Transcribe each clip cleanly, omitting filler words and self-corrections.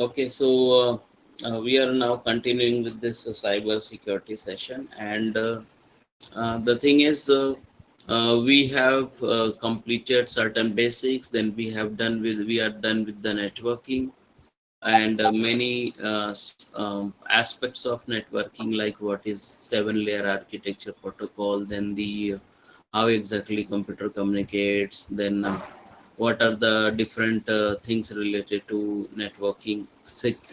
Okay, so we are now continuing with this cyber security session, and the thing is, we have completed certain basics. Then we are done with the networking and many aspects of networking, like what is seven-layer architecture protocol, then the how exactly computer communicates, then what are the different things related to networking,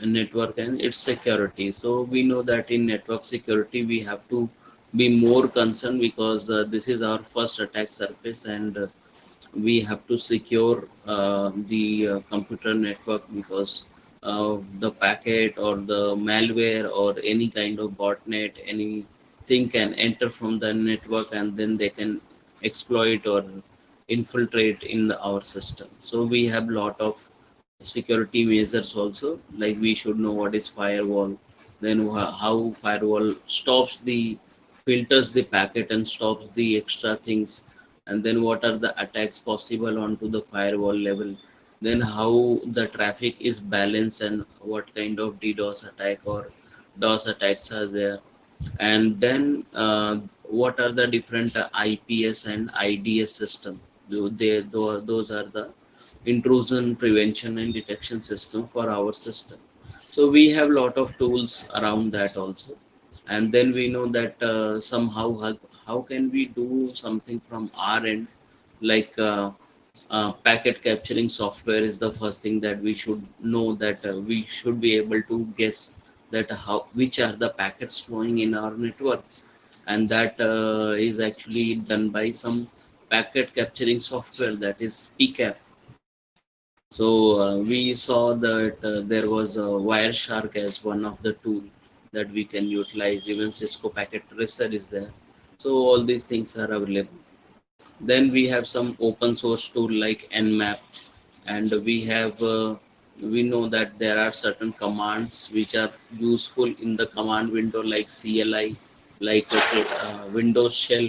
network and its security. So we know that in network security we have to be more concerned because this is our first attack surface, and we have to secure the computer network, because the packet or the malware or any kind of botnet, anything can enter from the network, and then they can exploit or infiltrate in our system. So we have lot of security measures also, like we should know what is firewall, then how firewall stops the filters the packet and stops the extra things, and then what are the attacks possible onto the firewall level, then how the traffic is balanced and what kind of DDoS attack or DOS attacks are there, and then what are the different IPS and IDS system. Those are the intrusion prevention and detection system for our system. So we have lot of tools around that also, and then we know that somehow how can we do something from our end, like packet capturing software is the first thing that we should know, that we should be able to guess that how which are the packets flowing in our network, and that is actually done by some packet capturing software, that is PCAP. So we saw that there was a Wireshark as one of the tool that we can utilize. Even Cisco Packet Tracer is there. So all these things are available. Then we have some open source tool like Nmap, and we know that there are certain commands which are useful in the command window, like CLI, like Windows shell,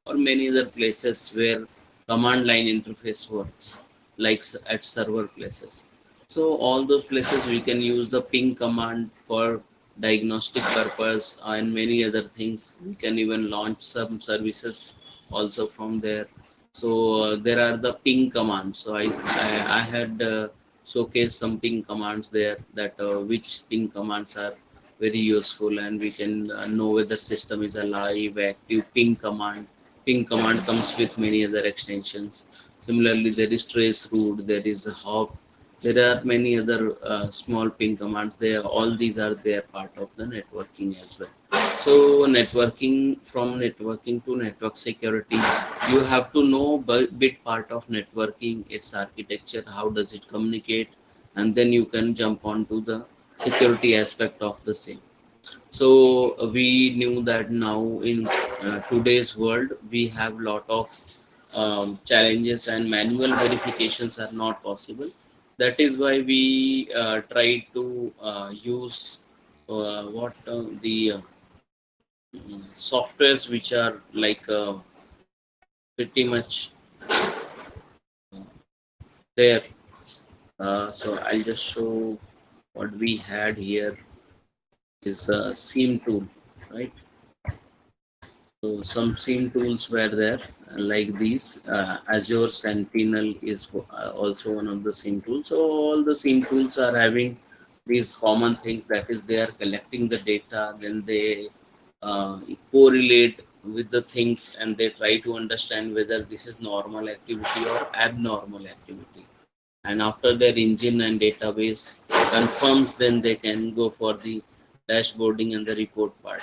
or many other places where command line interface works, like at server places. So all those places we can use the ping command for diagnostic purpose and many other things. We can even launch some services also from there. So there are the ping commands. So I had showcased some ping commands there, that which ping commands are very useful, and we can know whether system is alive, active. Ping command comes with many other extensions. Similarly, there is trace route, there is a hop, there are many other small ping commands. There, all these are their part of the networking as well. So networking, from networking to network security, you have to know bit part of networking, its architecture, how does it communicate, and then you can jump on to the security aspect of the same. So we knew that now in today's world we have lot of challenges, and manual verifications are not possible. That is why we try to use what the softwares which are like pretty much there. So I'll just show what we had here is a SIEM tool, right? So some SIEM tools were there, like these. Azure Sentinel is also one of the SIEM tools. So all the SIEM tools are having these common things. That is, they are collecting the data, then they correlate with the things, and they try to understand whether this is normal activity or abnormal activity. And after their engine and database confirms, then they can go for the dashboarding and the report part.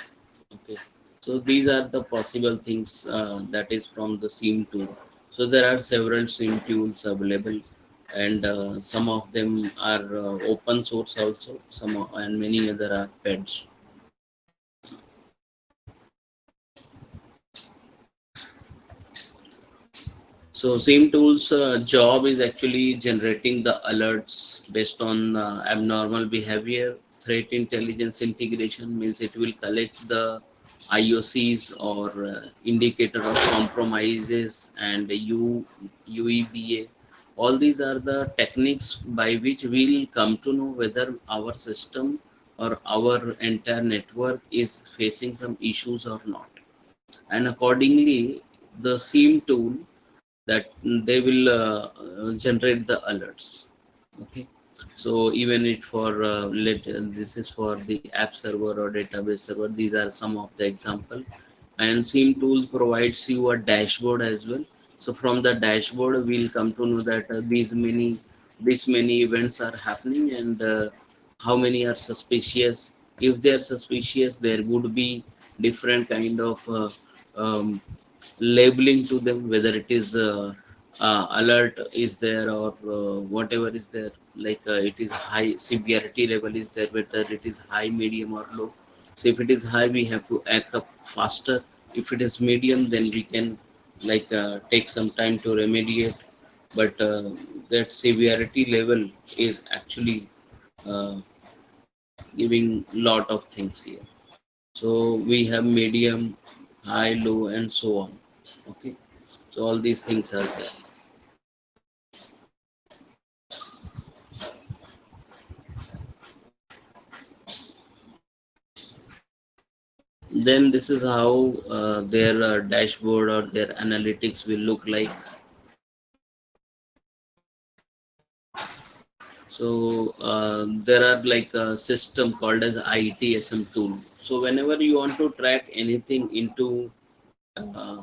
Okay, so these are the possible things that is from the SIEM tool. So there are several SIEM tools available, and some of them are open source also, and many other are peds. So SIEM tools job is actually generating the alerts based on abnormal behavior. Threat intelligence integration means it will collect the IOCs or indicator of compromises, and UEBA All these are the techniques by which we'll come to know whether our system or our entire network is facing some issues or not. And accordingly, the same tool that they will generate the alerts. Okay, so even it for this is for the app server or database server. These are some of the example. And same tool provides you a dashboard as well. So from the dashboard we'll come to know that these many events are happening, and how many are suspicious. If they are suspicious, there would be different kind of labeling to them, whether it is alert is there, or whatever is there, like it is high severity level is there, whether it is high, medium or low. So if it is high, we have to act up faster. If it is medium, then we can like take some time to remediate. But that severity level is actually uh, giving lot of things here. So we have medium, high, low, and so on. Okay, so all these things are there. Then this is how their dashboard or their analytics will look like. So there are like a system called as ITSM tool. So whenever you want to track anything into uh,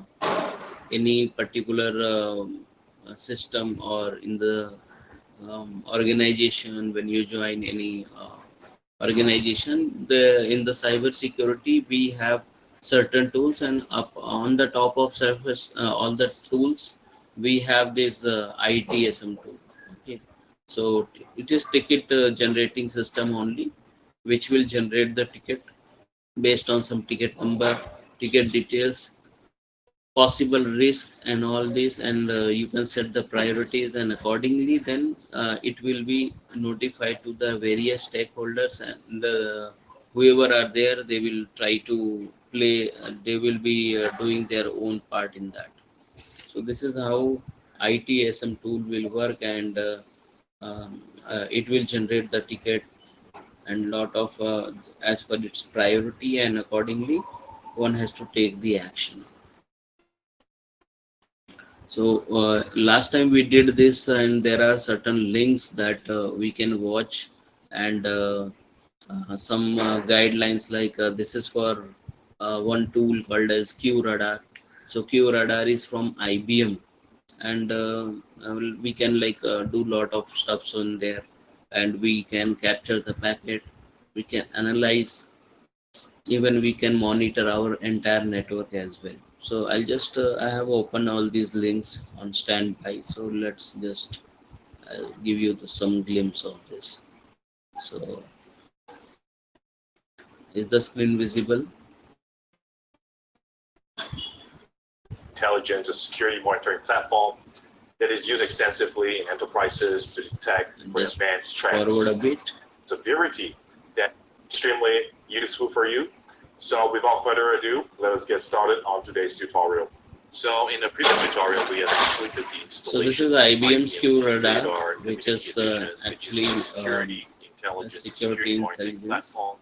any particular system or in the organization, when you join any organization, in the cyber security we have certain tools, and up on the top of surface all the tools we have this ITSM tool. Okay, so it is ticket generating system only, which will generate the ticket based on some ticket number, ticket details, possible risk and all this, and you can set the priorities, and accordingly then it will be notified to the various stakeholders, and whoever are there, they will try to play, they will be doing their own part in that. So this is how ITSM tool will work, and it will generate the ticket and lot of as per its priority, and accordingly one has to take the action. So last time we did this, and there are certain links that we can watch, and some guidelines, like this is for one tool called as QRadar. So QRadar is from IBM, and we can like do lot of stuffs on there, and we can capture the packet, we can analyze, even we can monitor our entire network as well. So I'll just I have opened all these links on standby, so let's just give you some glimpse of this. So is the screen visible? Intelligence, a security monitoring platform that is used extensively in enterprises to detect for Just advanced forward threats. a bit. Severity that is extremely useful for you. So without further ado, let us get started on today's tutorial. So in the previous tutorial, we have completed the So this installation is of IBM's QRadar, Radar which Community is Edition, actually which is a security a intelligence security monitoring intelligence. platform.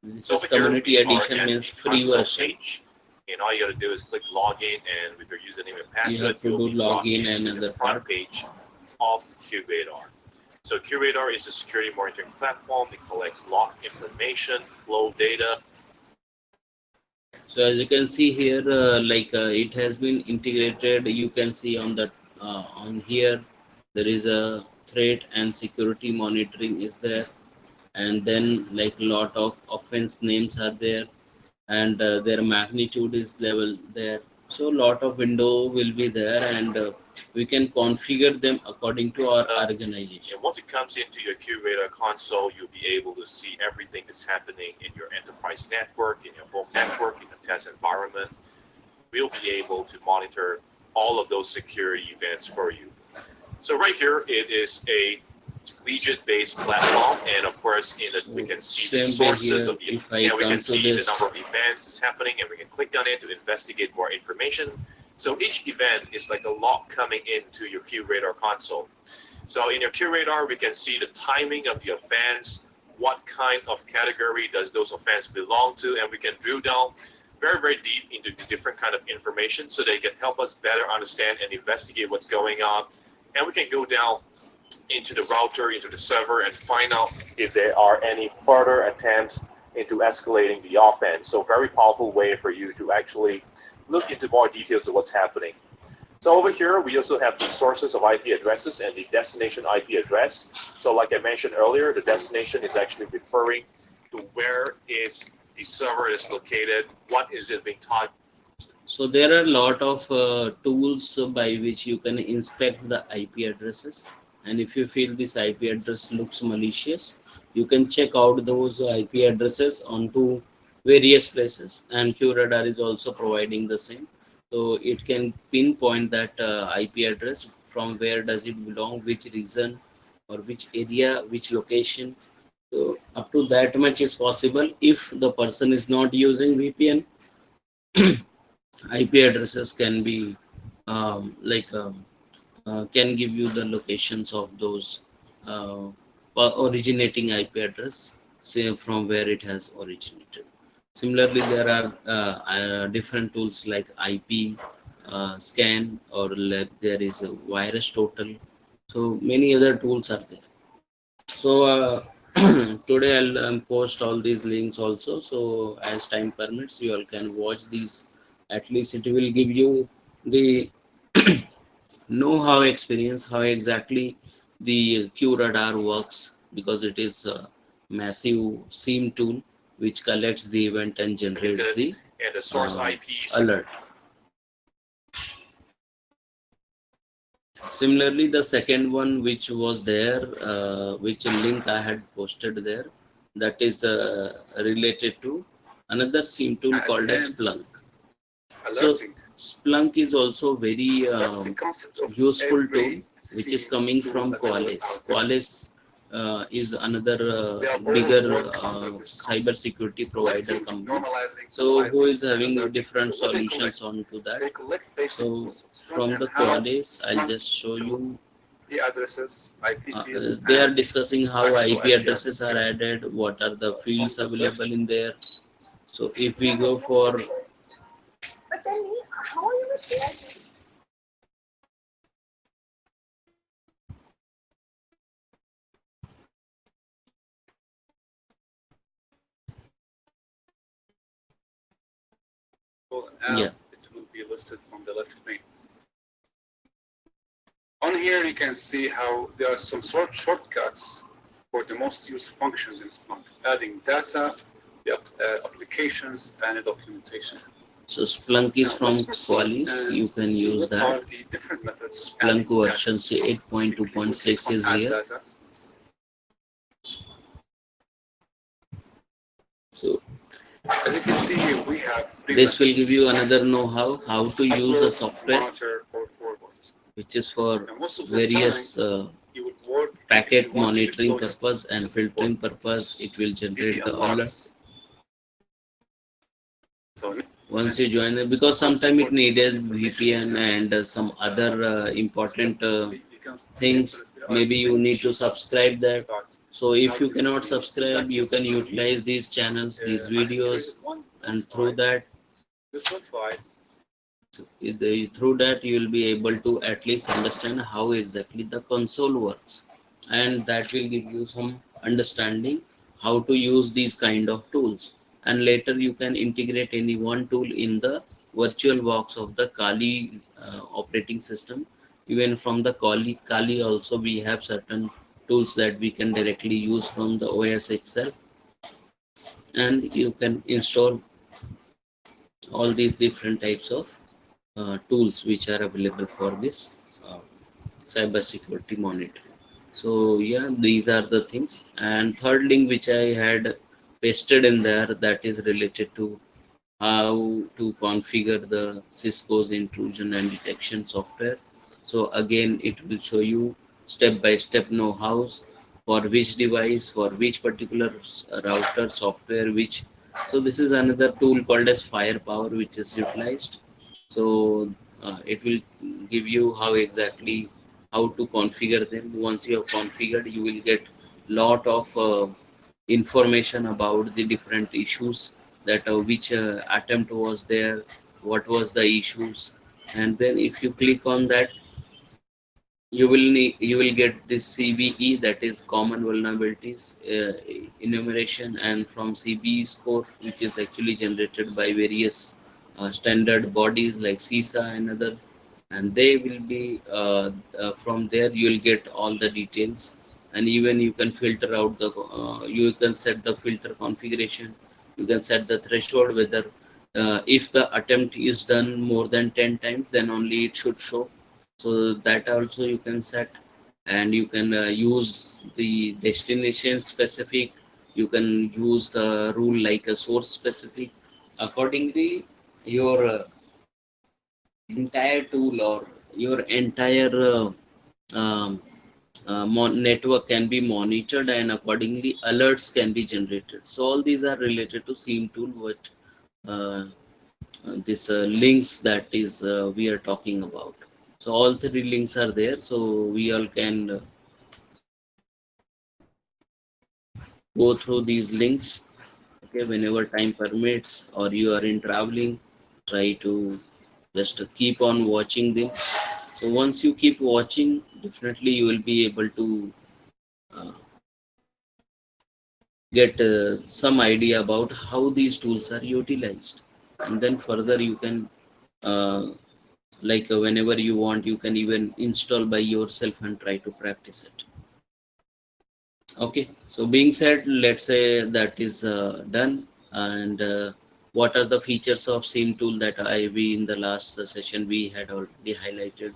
This So is over here, community we are edition, at means the free console version. page. And all you gotta do is click login, and with your username and password, You have to you'll do be brought login and into the other front part. page of QRadar. So QRadar is a security monitoring platform. It collects log information, flow data. So as you can see here, like it has been integrated. You can see on the on here there is a threat and security monitoring is there, and then like lot of offense names are there, and their magnitude is level there. So lot of window will be there, and we can configure them according to our organization. And once it comes into your QRadar console, you'll be able to see everything that's happening in your enterprise network, in your home network, in the test environment. We'll be able to monitor all of those security events for you. So right here, it is a widget-based platform, and of course, we can see the Same way sources here, of if I and we come can to see the this, number of events that's happening, and we can click on it to investigate more information. So each event is like a log coming into your QRadar console. So in your QRadar, we can see the timing of the offense, what kind of category does those offense belong to, and we can drill down very, very deep into the different kind of information so they can help us better understand and investigate what's going on. And we can go down into the router, into the server, and find out if there are any further attempts into escalating the offense. So very powerful way for you to actually look into more details of what's happening. So over here, we also have the sources of IP addresses and the destination IP address. So like I mentioned earlier, the destination is actually referring to where is the server is located, what is it being taught. So there are a lot of tools by which you can inspect the IP addresses, and if you feel this IP address looks malicious, you can check out those IP addresses onto various places, and QRadar is also providing the same. So it can pinpoint that IP address from where does it belong, which region or which area, which location. So up to that much is possible. If the person is not using VPN, IP addresses can be can give you the locations of those uh, originating IP address, say from where it has originated. Similarly, there are different tools like IP scan, or like there is a virus total. So many other tools are there. So today I'll post all these links also, so as time permits you all can watch these. At least it will give you the know how experience how exactly the QRadar works, because it is a massive SIEM tool which collects the event and generates the and the source uh, IPs. alert. Similarly, the second one which was there, which link I had posted there, that is related to another SIEM tool called as Splunk. So Splunk is also very useful tool which is coming from Qualys. Qualys is another bigger cybersecurity provider company. So who is having different solutions onto that. So from the Qualys, I'll just show you. The addresses, IP fields, They are discussing how IP addresses are added, what are the fields available in there. So if we go for yeah. It will be listed on the left pane. On here, you can see how there are some shortcuts for the most used functions in Splunk, adding data, the applications, and the documentation. So Splunk is from Qualys. You can use What that. are the different methods? Splunk version 8.2.6 is here. Data. So as you can see, we have this will give you another know-how how to use the software, which is for various packet monitoring purpose and filtering purpose. It will generate the alert. Once you join it, because sometimes it needed VPN and some other important things, maybe you need to subscribe that. So if you cannot subscribe, you can utilize these channels, these videos, and through that through that you will be able to at least understand how exactly the console works, and that will give you some understanding how to use these kind of tools. And later you can integrate any one tool in the virtual box of the Kali operating system. Even from the Kali also we have certain tools that we can directly use from the OS itself, and you can install all these different types of tools which are available for this cyber security monitoring. So yeah, these are the things. And third link which I had pasted in there, that is related to how to configure the Cisco's intrusion and detection software. So again, it will show you step by step know-hows for which device, for which particular router software, so this is another tool called as firepower which is utilized. So it will give you how exactly how to configure them. Once you have configured, you will get lot of information about the different issues, that which attempt was there, what was the issues, and then if you click on that, you will get this CVE, that is common vulnerabilities enumeration, and from CVE score, which is actually generated by various standard bodies like CISA and other, and they will be from there you will get all the details, and even you can filter out the you can set the filter configuration, you can set the threshold whether if the attempt is done more than 10 times, then only it should show. So that also you can set, and you can use the destination specific, you can use the rule like a source specific. Accordingly, your entire tool or your entire um, network can be monitored, and accordingly alerts can be generated. So all these are related to SIEM tool, what uh, this links that is we are talking about. So all three links are there, so we all can go through these links. Okay, whenever time permits or you are in traveling, try to just keep on watching them. So once you keep watching, definitely you will be able to uh, get some idea about how these tools are utilized, and then further you can uh, whenever you want, you can even install by yourself and try to practice it. Okay, so being said, let's say that is done, and what are the features of SIEM tool that we in the last session we had already highlighted.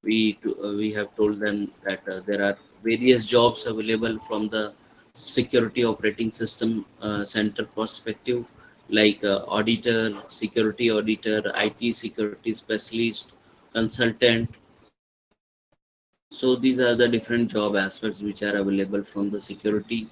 We have told them that there are various jobs available from the security operating system center perspective, like auditor, security auditor, IT security specialist, consultant. So these are the different job aspects which are available from the security.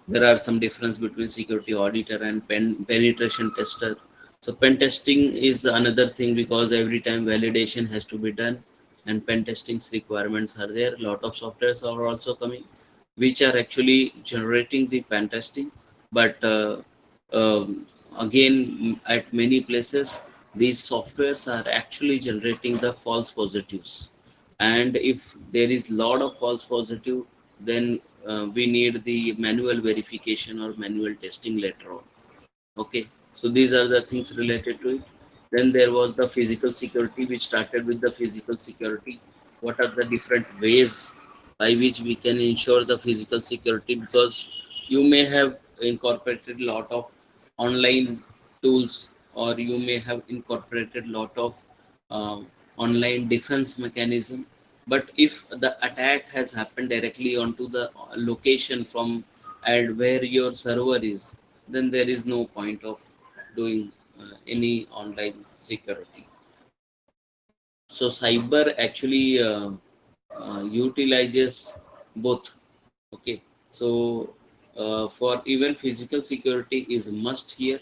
There are some difference between security auditor and penetration tester. So pen testing is another thing, because every time validation has to be done, and pen testing's requirements are there. A lot of softwares are also coming which are actually generating the pen testing, but again at many places these softwares are actually generating the false positives, and if there is lot of false positive, then we need the manual verification or manual testing later on. Okay, so these are the things related to it. Then there was the physical security, which started with the physical security. What are the different ways by which we can ensure the physical security? Because you may have incorporated a lot of online tools, or you may have incorporated lot of online defense mechanism, but if the attack has happened directly onto the location from and where your server is, then there is no point of doing any online security. So cyber actually utilizes both. Okay, so for even physical security is must here,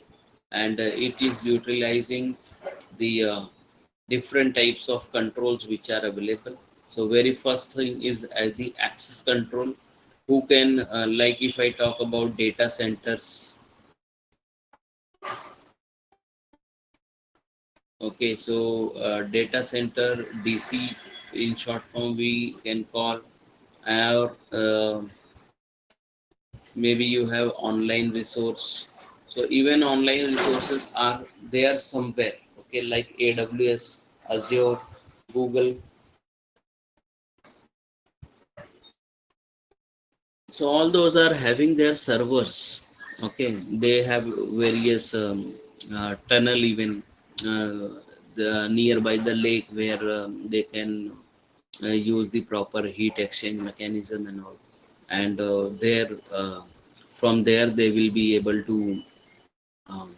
and it is utilizing the different types of controls which are available. So very first thing is the access control, who can like if I talk about data centers. Okay, so data center DC in short form we can call, or maybe you have online resource. So even online resources are there somewhere. Okay, like AWS, Azure, Google. So all those are having their servers. Okay, they have various tunnel even the nearby the lake where they can use the proper heat exchange mechanism and all, and there from there they will be able to um,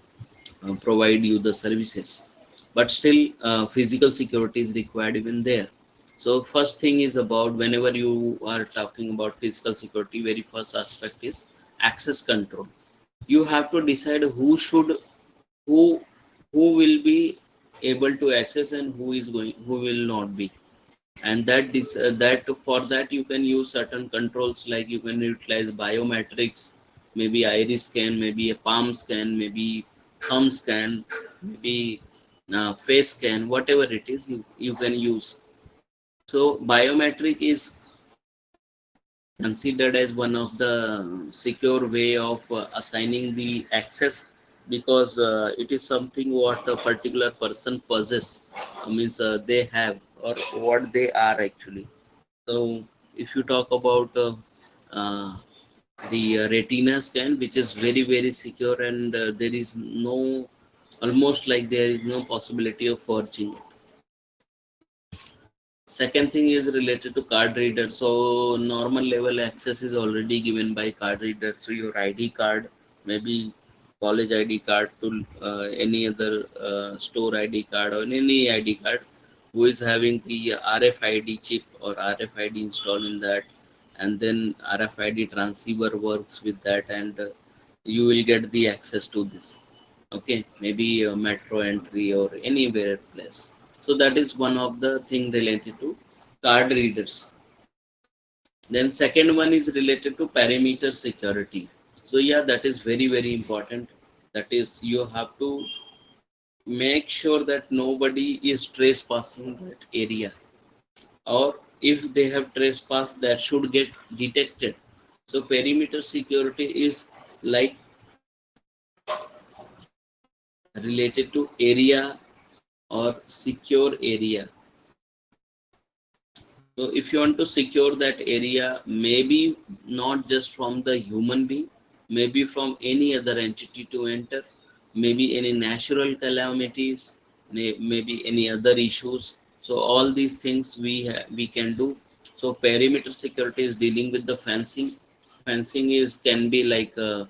provide you the services, but still physical security is required even there. So first thing is about, whenever you are talking about physical security, very first aspect is access control. You have to decide who should, who who will be able to access and who will not be. And that for that you can use certain controls, like you can utilize biometrics, maybe iris scan, maybe a palm scan, maybe thumb scan, maybe face scan, whatever it is you can use. So biometric is considered as one of the secure way of assigning the access, because it is something what a particular person possess, means they have, or what they are actually. So if you talk about uh, the retina scan, which is very secure, and there is no, almost like there is no possibility of forging it. Second thing is related to card reader. So normal level access is already given by card reader. So your ID card, maybe college ID card, to any other store ID card, or any ID card who is having the RFID chip or RFID installed in that, and then RFID transceiver works with that, and you will get the access to this. Okay, maybe a metro entry or anywhere place. So that is one of the thing related to card readers. Then second one is related to perimeter security. So yeah, that is very important. That is, you have to make sure that nobody is trespassing that area, or if they have trespassed, that should get detected. So perimeter security is like related to area or secure area. So if you want to secure that area, maybe not just from the human being, maybe from any other entity to enter, maybe any natural calamities, maybe any other issues. So all these things we can do. So perimeter security is dealing with the fencing. Fencing is can be like a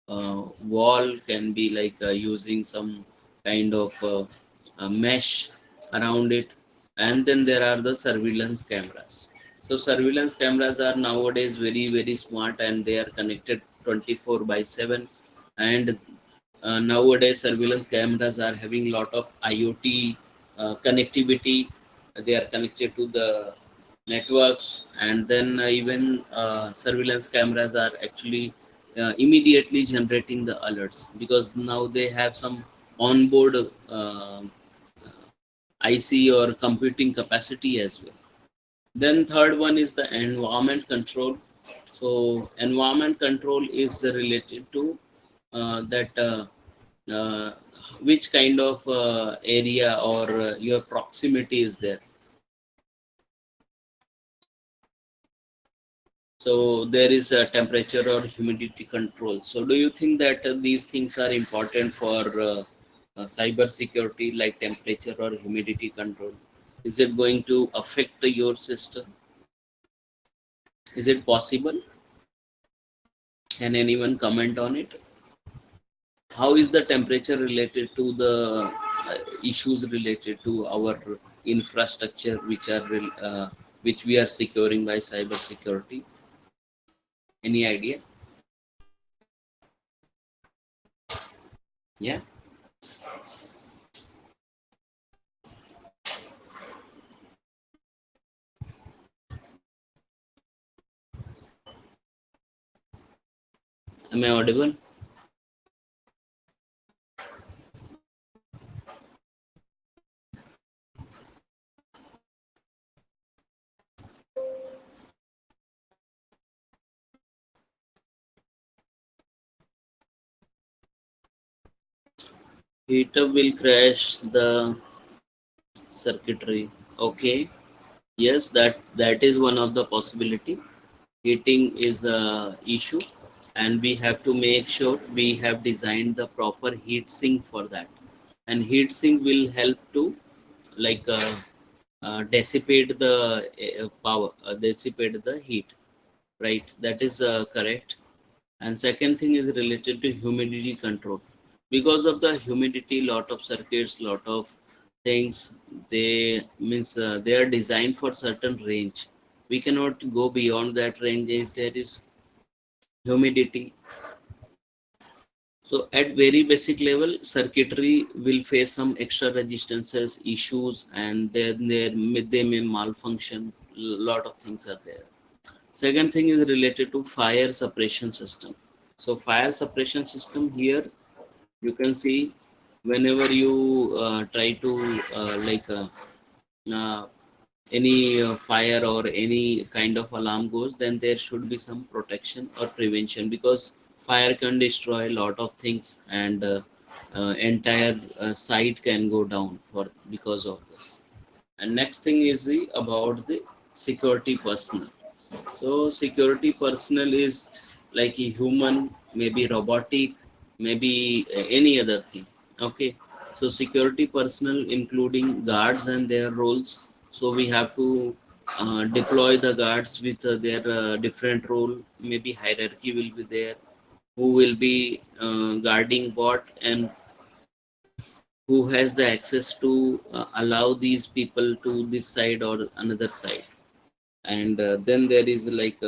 wall, can be like using some kind of a mesh around it. And then there are the surveillance cameras. So surveillance cameras are nowadays very smart, and they are connected 24 by 7. And nowadays surveillance cameras are having lot of IoT connectivity. They are connected to the networks, and then even surveillance cameras are actually immediately generating the alerts, because now they have some onboard IC or computing capacity as well. Then third one is the environment control. So environment control is related to that uh, which kind of area or your proximity is there. So there is a temperature or humidity control. So do you think that these things are important for cyber security, like temperature or humidity control? Is it going to affect your system? Is it possible? Can anyone comment on it? How is the temperature related to the issues related to our infrastructure, which are which we are securing by cyber security? Any idea? Yeah. Am I audible? Heater will crash the circuitry. Okay. Yes, that is one of the possibility. Heating is a issue, and we have to make sure we have designed the proper heat sink for that. And heat sink will help to like dissipate the power, dissipate the heat, right? That is correct. And second thing is related to humidity control. Because of the humidity, lot of circuits, lot of things, they means they are designed for certain range. We cannot go beyond that range if there is humidity. So at very basic level, circuitry will face some extra resistances issues, and they may malfunction. Lot of things are there. Second thing is related to fire suppression system. So fire suppression system here, you can see whenever you try to uh, any fire or any kind of alarm goes, then there should be some protection or prevention, because fire can destroy a lot of things, and entire site can go down for because of this. And next thing is the about the security personnel. So security personnel is like a human, maybe robotic, maybe any other thing. Okay. So security personnel including guards and their roles. So we have to deploy the guards with their different role. Maybe hierarchy will be there. Who will be guarding what, and who has the access to allow these people to this side or another side. And then there is like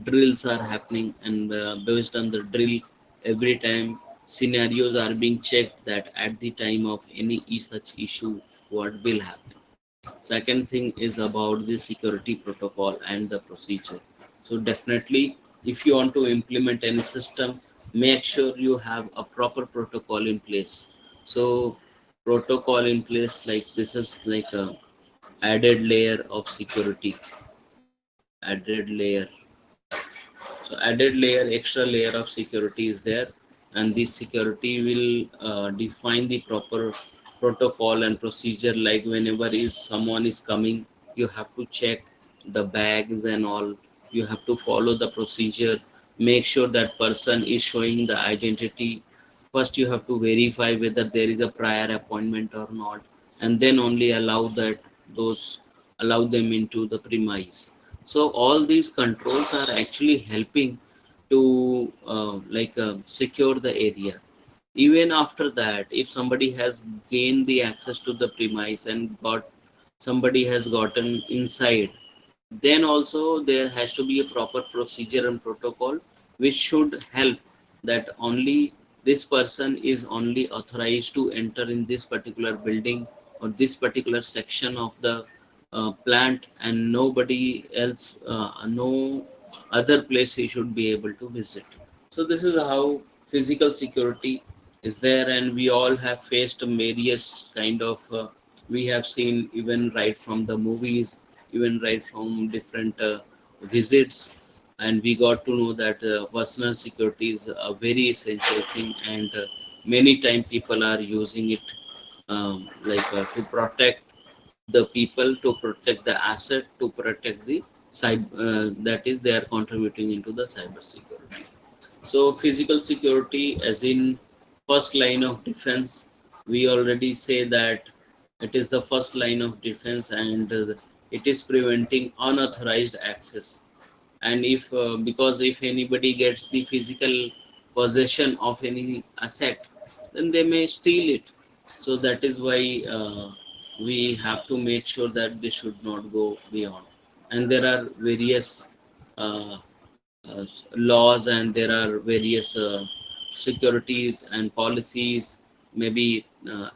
drills are happening, and based on the drill, every time scenarios are being checked, that at the time of any such issue what will happen. Second thing is about the security protocol and the procedure. So definitely, if you want to implement any system, make sure you have a proper protocol in place. So protocol in place, like this is like a added layer of security, added layer. So added layer, extra layer of security is there, and this security will define the proper protocol and procedure. Like whenever is someone is coming, you have to check the bags and all. You have to follow the procedure. Make sure that person is showing the identity. First, you have to verify whether there is a prior appointment or not, and then only those allow them into the premise. So all these controls are actually helping to secure the area. Even after that, if somebody has gained the access to the premise and got somebody has gotten inside, then also there has to be a proper procedure and protocol which should help that only this person is only authorized to enter in this particular building or this particular section of the plant, and nobody else, no other place he should be able to visit. So this is how physical security is there, and we all have faced various kind of we have seen, even right from the movies, even right from different visits, and we got to know that personal security is a very essential thing, and many times people are using it to protect the people, to protect the asset, to protect the that is they are contributing into the cyber security. So physical security, as in first line of defense, we already say that it is the first line of defense, and it is preventing unauthorized access. And if because if anybody gets the physical possession of any asset, then they may steal it. So that is why we have to make sure that they should not go beyond. And there are various uh, laws, and there are various securities and policies. Maybe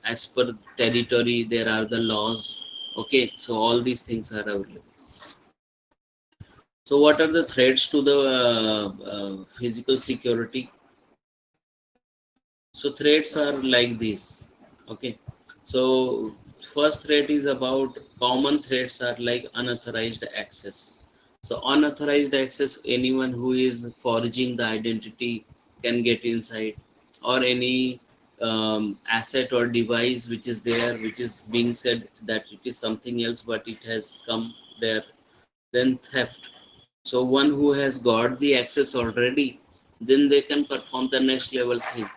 as per territory there are the laws. Okay, so all these things are available. So what are the threats to the physical security? So threats are like this. Okay, so first threat is about common threats are like unauthorized access. So unauthorized access, anyone who is forging the identity can get inside, or any asset or device which is there, which is being said that it is something else but it has come there. Then theft. So one who has got the access already, then they can perform the next level thing,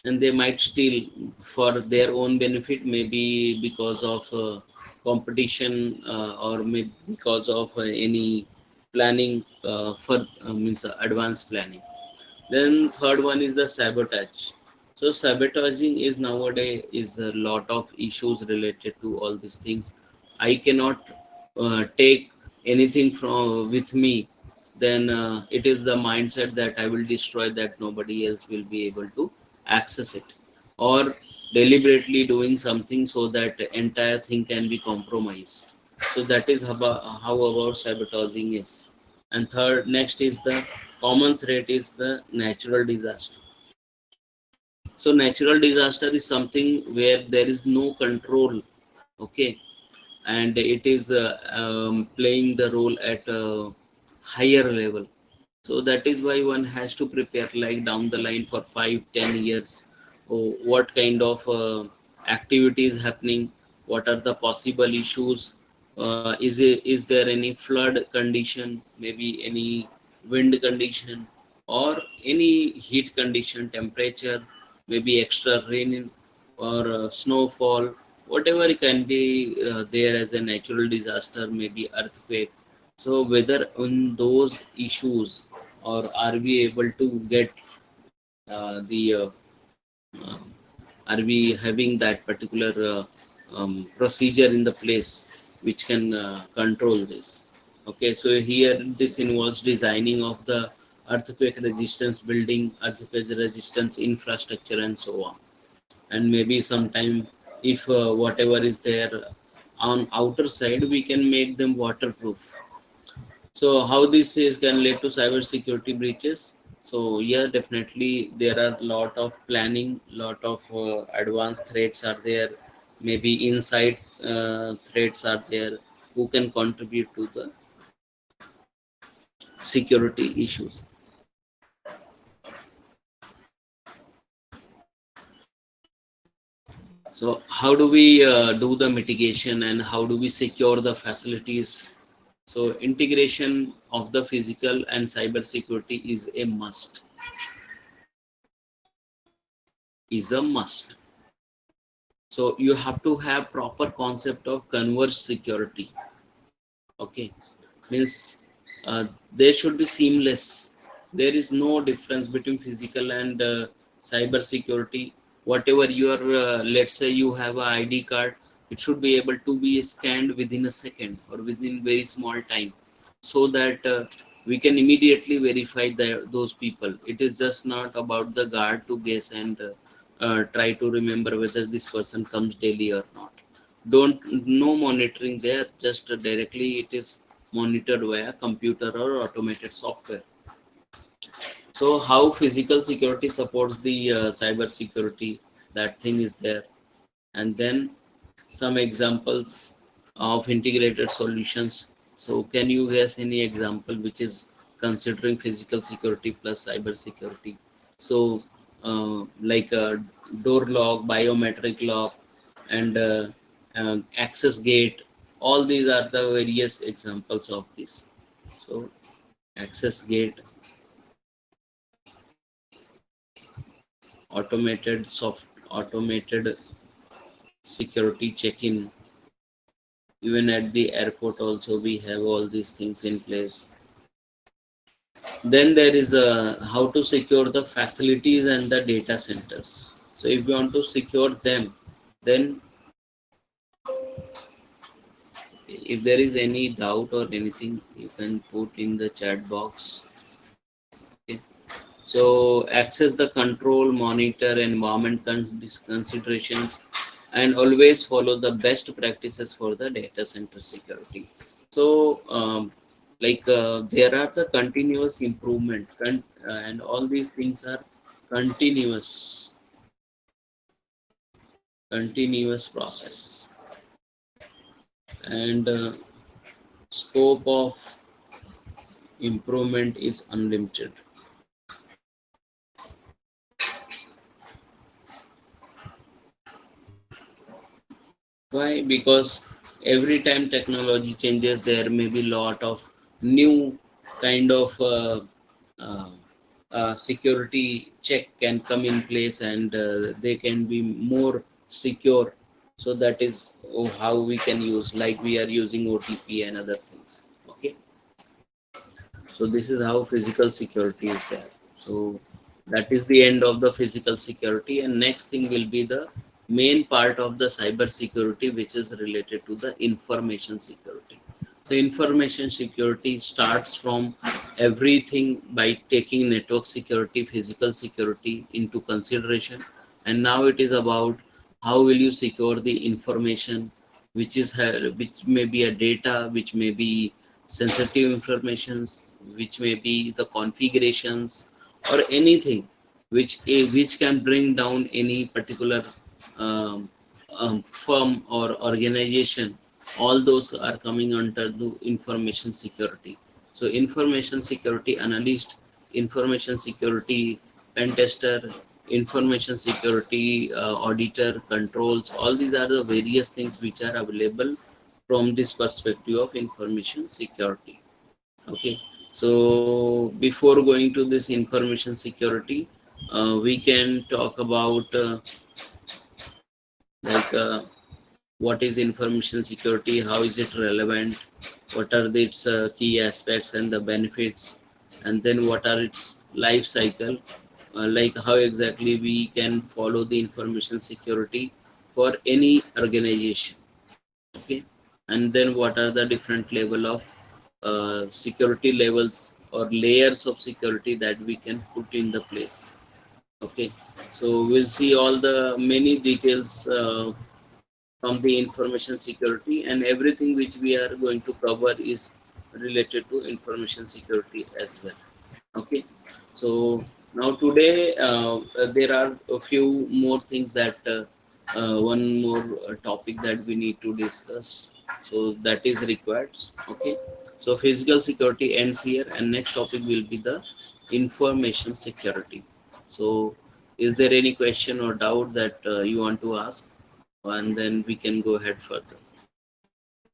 and they might steal for their own benefit, maybe because of competition, or maybe because of any planning for means advanced planning. Then third one is the sabotage. So sabotaging is nowadays is a lot of issues related to all these things. I cannot take anything from with me then it is the mindset that I will destroy, that nobody else will be able to access it, or deliberately doing something so that the entire thing can be compromised. So that is how about sabotaging is. And third, next is the common threat is the natural disaster. So natural disaster is something where there is no control, okay, and it is playing the role at a higher level. So that is why one has to prepare, like down the line for 5-10 years, what kind of activity is happening, what are the possible issues, is there any flood condition, maybe any wind condition, or any heat condition, temperature, maybe extra rain or snowfall, whatever it can be there as a natural disaster, maybe earthquake. So whether on those issues, or are we able to get the uh, are we having that particular procedure in the place which can control this. Okay, so here this involves designing of the earthquake resistance building, earthquake resistance infrastructure, and so on. And maybe sometime, if whatever is there on outer side, we can make them waterproof. So how this is can lead to cyber security breaches? So yeah, definitely there are lot of planning, lot of advanced threats are there, maybe inside threats are there, who can contribute to the security issues. So how do we do the mitigation, and how do we secure the facilities? So integration of the physical and cyber security is a must. So you have to have proper concept of converged security. Okay, means they should be seamless. There is no difference between physical and cyber security. Whatever your let's say you have a ID card, it should be able to be scanned within a second or within very small time, so that we can immediately verify those people. It is just not about the guard to guess and try to remember whether this person comes daily or not. Don't no monitoring there, just directly it is monitored via computer or automated software. So how physical security supports the cyber security, that thing is there. And then some examples of integrated solutions. So can you guess any example which is considering physical security plus cyber security? So like a door lock, biometric lock, and access gate, all these are the various examples of this. So access gate, automated security check-in. Even at the airport also we have all these things in place. Then there is a how to secure the facilities and the data centers. So if you want to secure them, then if there is any doubt or anything, you can put in the chat box. Okay. So access the control, monitor, environment considerations, and always follow the best practices for the data center security. So there are the continuous improvement, and all these things are continuous, continuous process, and scope of improvement is unlimited. Why? Because every time technology changes, there may be lot of new kind of uh, security check can come in place, and they can be more secure. So that is how we can use, like we are using OTP and other things. Okay, so this is how physical security is there. So that is the end of the physical security, and next thing will be the main part of the cyber security, which is related to the information security. So information security starts from everything by taking network security, physical security into consideration. And now it is about how will you secure the information which may be a data, which may be sensitive informations, which may be the configurations or anything which can bring down any particular um, firm or organization. All those are coming under the information security. So information security analyst, information security pen tester, information security auditor, controls, all these are the various things which are available from this perspective of information security. Okay, so before going to this information security, we can talk about like what is information security, how is it relevant, what are its key aspects and the benefits, and then what are its life cycle, like how exactly we can follow the information security for any organization. Okay, and then what are the different level of security levels or layers of security that we can put in the place. Okay, so we'll see all the many details from the information security, and everything which we are going to cover is related to information security as well. Okay, so now today there are a few more things that one more topic that we need to discuss, so that is required. Okay, so physical security ends here, and next topic will be the information security. So is there any question or doubt that you want to ask, and then we can go ahead further?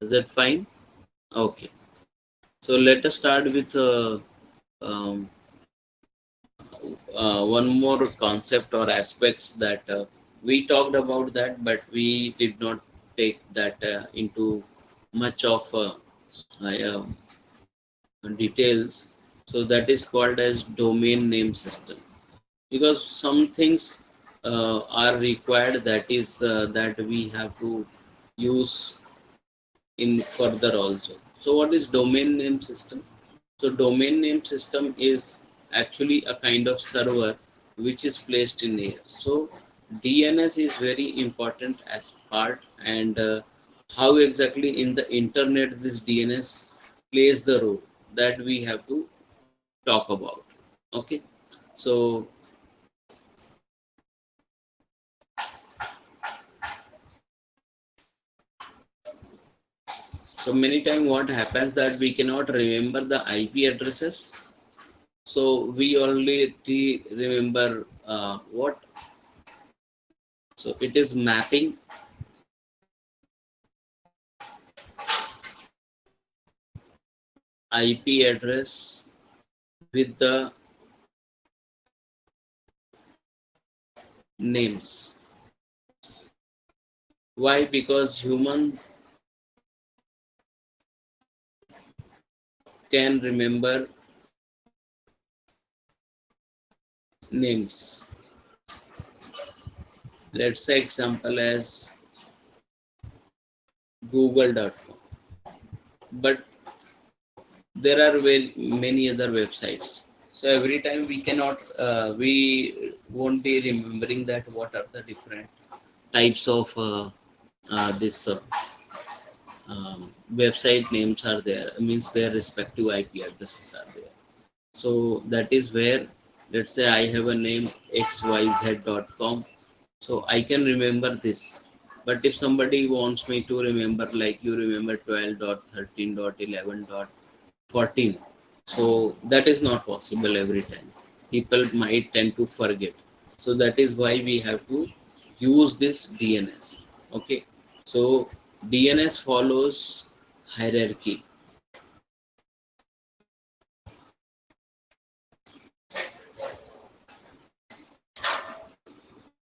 Is that fine? Okay, so let us start with um, one more concept or aspects that we talked about that, but we did not take that into much of uh, details. So that is called as domain name system, because some things are required, that is that we have to use in further also. So what is domain name system? So domain name system is actually a kind of server which is placed in air. So DNS is very important as part, and how exactly in the internet this DNS plays the role, that we have to talk about. Okay, so many times what happens that we cannot remember the IP addresses, so we only remember what, so it is mapping IP address with the names. Why? Because human can remember names. Let's say example as google.com, but there are very many other websites. So every time we cannot, we won't be remembering that what are the different types of this website names are there, means their respective IP addresses are there. So that is where, let's say I have a name xyz.com, so I can remember this. But if somebody wants me to remember, like you remember 12.13.11.14, so that is not possible every time. People might tend to forget. So that is why we have to use this DNS. Okay, so DNS follows hierarchy.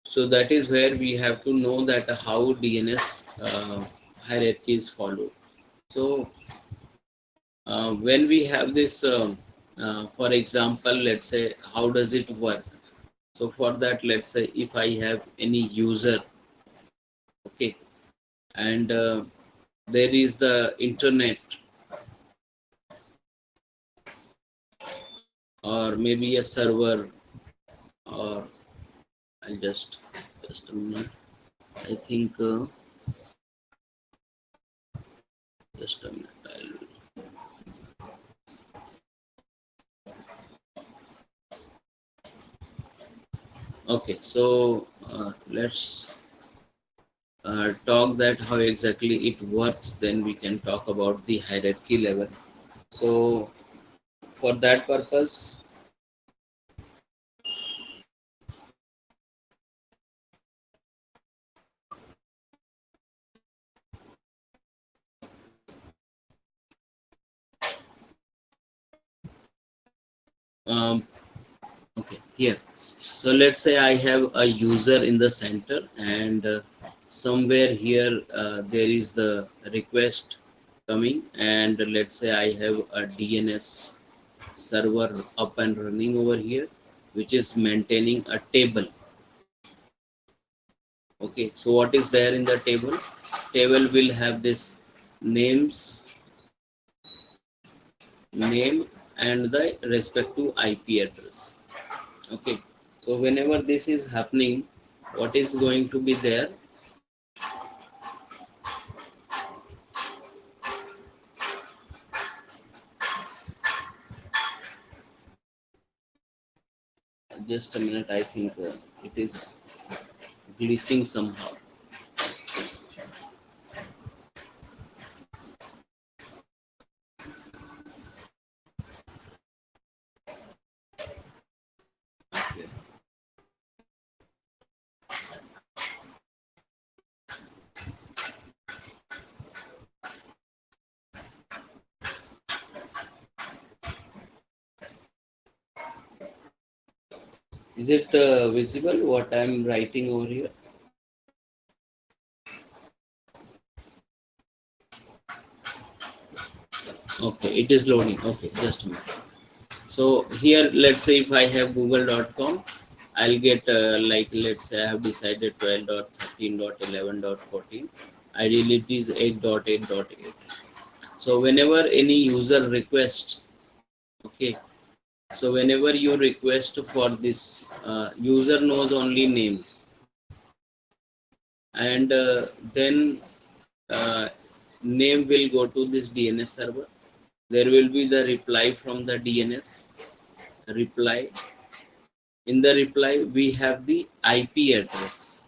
So that is where we have to know that how DNS hierarchy is followed. So when we have this, for example, let's say how does it work? So for that, let's say if I have any user, okay, and there is the internet. or maybe a server, or I'll just a minute. I think just a minute. Okay, so let's talk that how exactly it works. Then we can talk about the hierarchy level. So for that purpose, um, okay, here. So let's say I have a user in the center, and somewhere here there is the request coming, and let's say I have a DNS server up and running over here, which is maintaining a table. Okay, so what is there in the table? Table will have this names, name, and the respective IP address. Okay, so whenever this is happening, what is going to be there? Just a minute, I think it is glitching somehow. Okay. Is it visible what I'm writing over here? Okay, it is loading. Okay, just a minute. So here, let's say if I have google.com, I'll get like, let's say I have decided 12.13.11.14. Ideally it is 8.8.8. So whenever any user requests, okay, so whenever you request for this, user knows only name, and then uh, name will go to this DNS server. There will be the reply from the DNS reply. In the reply, we have the IP address,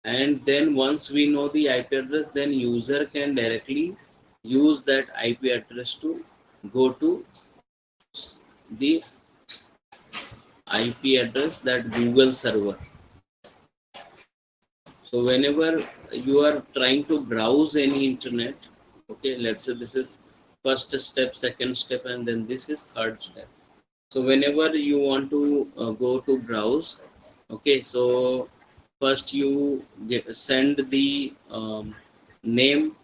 and then once we know the IP address, then user can directly use that IP address to go to the IP address, that Google server. So whenever you are trying to browse any internet, okay, let's say this is first step, second step, and then this is third step. So whenever you want to go to browse, okay, so first you send the name,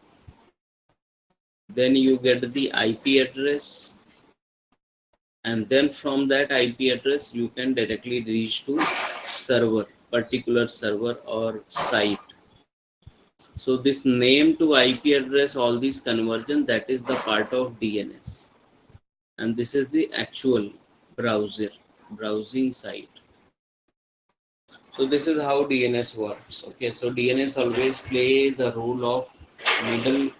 then you get the IP address, and then from that IP address you can directly reach to server, particular server or site. So this name to IP address, all these conversion, that is the part of DNS, and this is the actual browsing site. So this is how DNS works. Okay, so DNS always play the role of middle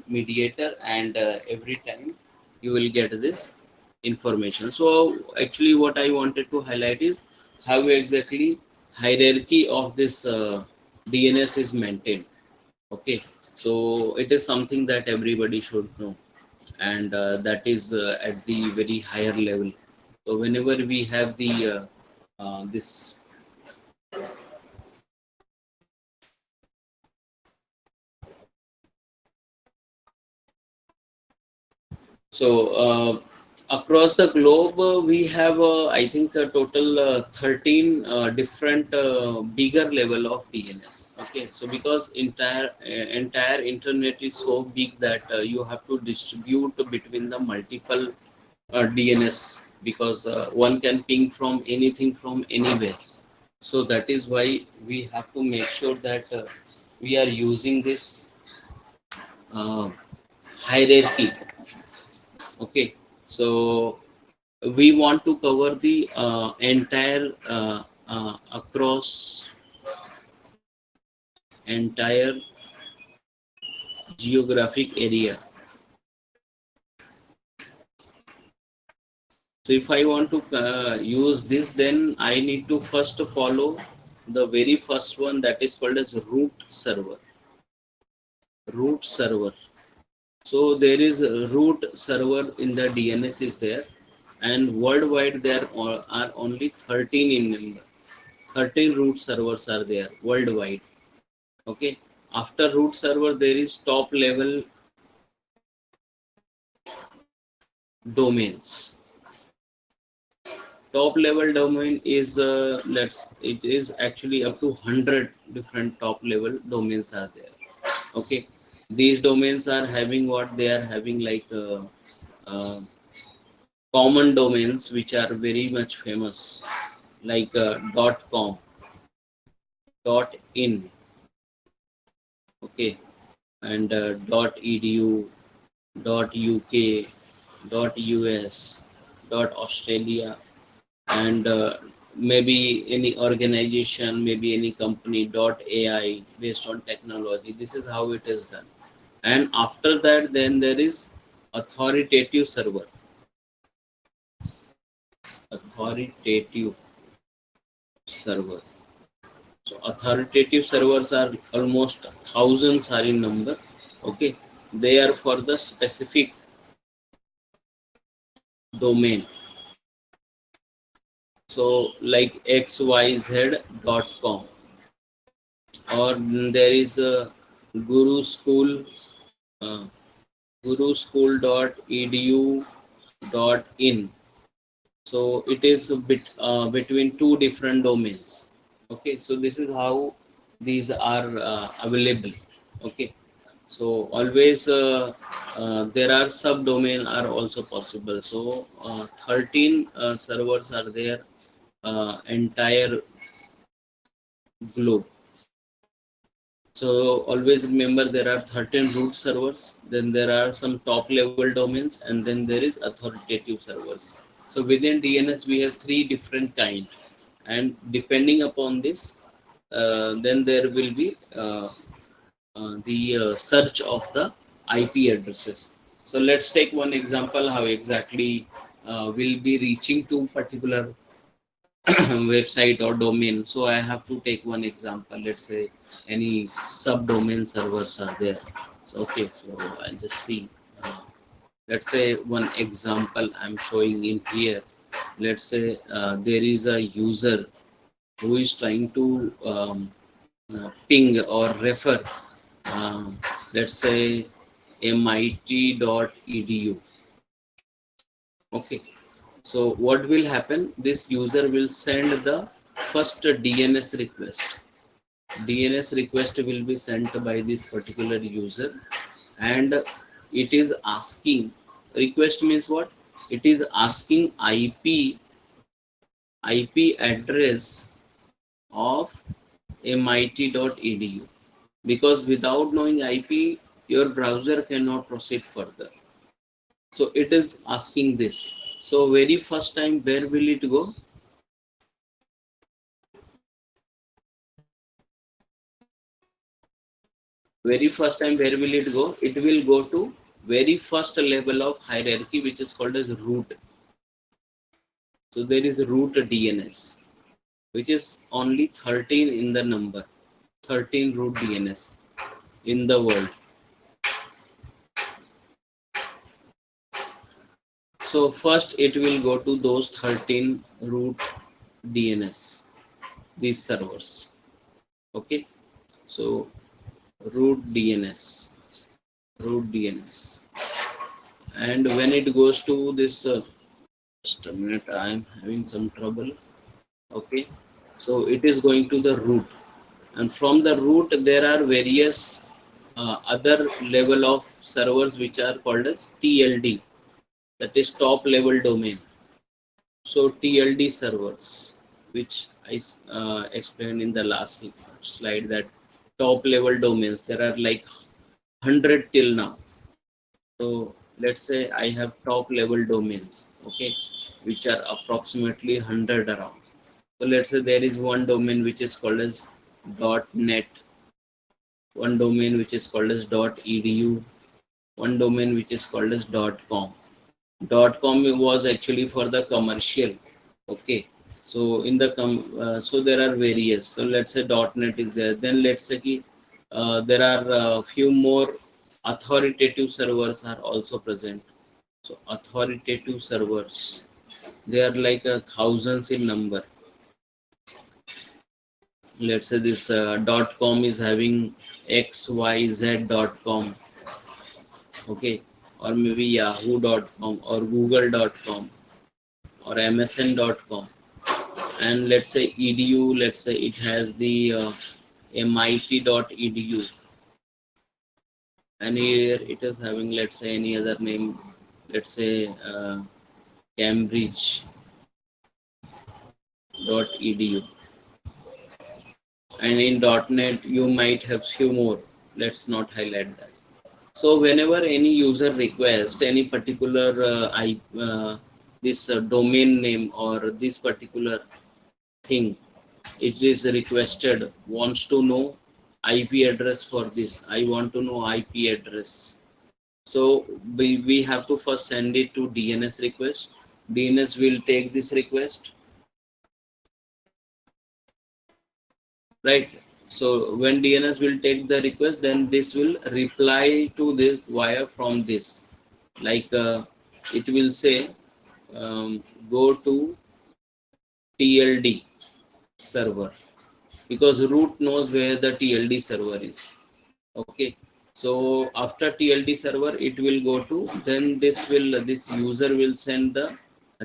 mediator, and every time you will get this information. So actually, what I wanted to highlight is how exactly hierarchy of this DNS is maintained. Okay, so it is something that everybody should know, and that is at the very higher level. So whenever we have the this, so across the globe, we have, I think, a total 13 different bigger level of DNS. Okay, so because entire internet is so big that you have to distribute between the multiple DNS, because one can ping from anything from anywhere. So that is why we have to make sure that we are using this uh, hierarchy. Okay, So we want to cover the entire across entire geographic area. So if I want to use this, then I need to first follow the very first one, that is called as root server. Root server. So there is a root server in the DNS is there, and worldwide there are only 13 in number. 13 root servers are there worldwide. Okay. After root server, there is top level domains. Top level domain is it is actually up to 100 different top level domains are there. Okay, these domains are having what they are having, like uh, common domains which are very much famous, like .com, .in, okay, and .edu, .uk, .us, .australia, and maybe any organization, maybe any company, .ai, based on technology. This is how it is done. And after that, then there is authoritative server. Authoritative server. So authoritative servers are almost thousands are in number. Okay, they are for the specific domain. So like xyz.com, or there is a guru school, uh, guruschool.edu.in. So it is a bit between two different domains. Okay, so this is how these are available. Okay, so always there are subdomain are also possible. So 13 servers are there, entire globe. So always remember, there are 13 root servers, then there are some top level domains, and then there is authoritative servers. So within DNS we have three different kind, and depending upon this, then there will be the search of the IP addresses. So let's take one example how exactly we'll be reaching to particular website or domain. So I have to take one example. Let's say any subdomain servers are there. So okay, so I'll just see. Uh, let's say one example I'm showing in here. Let's say there is a user who is trying to ping or refer, um, let's say mit.edu. Okay, so what will happen? This user will send the first DNS request. DNS request will be sent by this particular user, and it is asking, request means what? It is asking IP address of mit.edu, because without knowing IP, your browser cannot proceed further. So it is asking this. So very first time, where will it go? Very first time, where will it go? It will go to very first level of hierarchy, which is called as root. So there is root DNS, which is only 13 in the number. 13 root DNS in the world. So first it will go to those 13 root DNS, these servers. Okay, so root DNS, root DNS, and when it goes to this, just a minute, I am having some trouble. Okay, so it is going to the root, and from the root there are various other level of servers which are called as TLD, that is top level domain. So TLD servers, which I explained in the last slide, that top level domains there are like 100 till now. So let's say I have top level domains, okay, which are approximately 100 around. So let's say there is one domain which is called as .net, one domain which is called as .edu, one domain which is called as .com. .com was actually for the commercial, okay. So in the so there are various. So let's say .net is there. Then let's say there are few more authoritative servers are also present. So authoritative servers, they are like thousands in number. Let's say this .com is having xyz.com, okay, or maybe yahoo.com or google.com or msn.com. And let's say edu, let's say it has the mit.edu, and here it is having, let's say, any other name, let's say cambridge.edu. And in .net you might have few more, let's not highlight that. So whenever any user requests any particular this domain name or this particular thing, it is requested, wants to know IP address for this. I want to know IP address. So we have to first send it to DNS request. DNS will take this request, right? So when DNS will take the request, then this will reply to this wire from this. Like it will say go to TLD server, because root knows where the TLD server is. Okay, so after TLD server it will go to, then this user will send the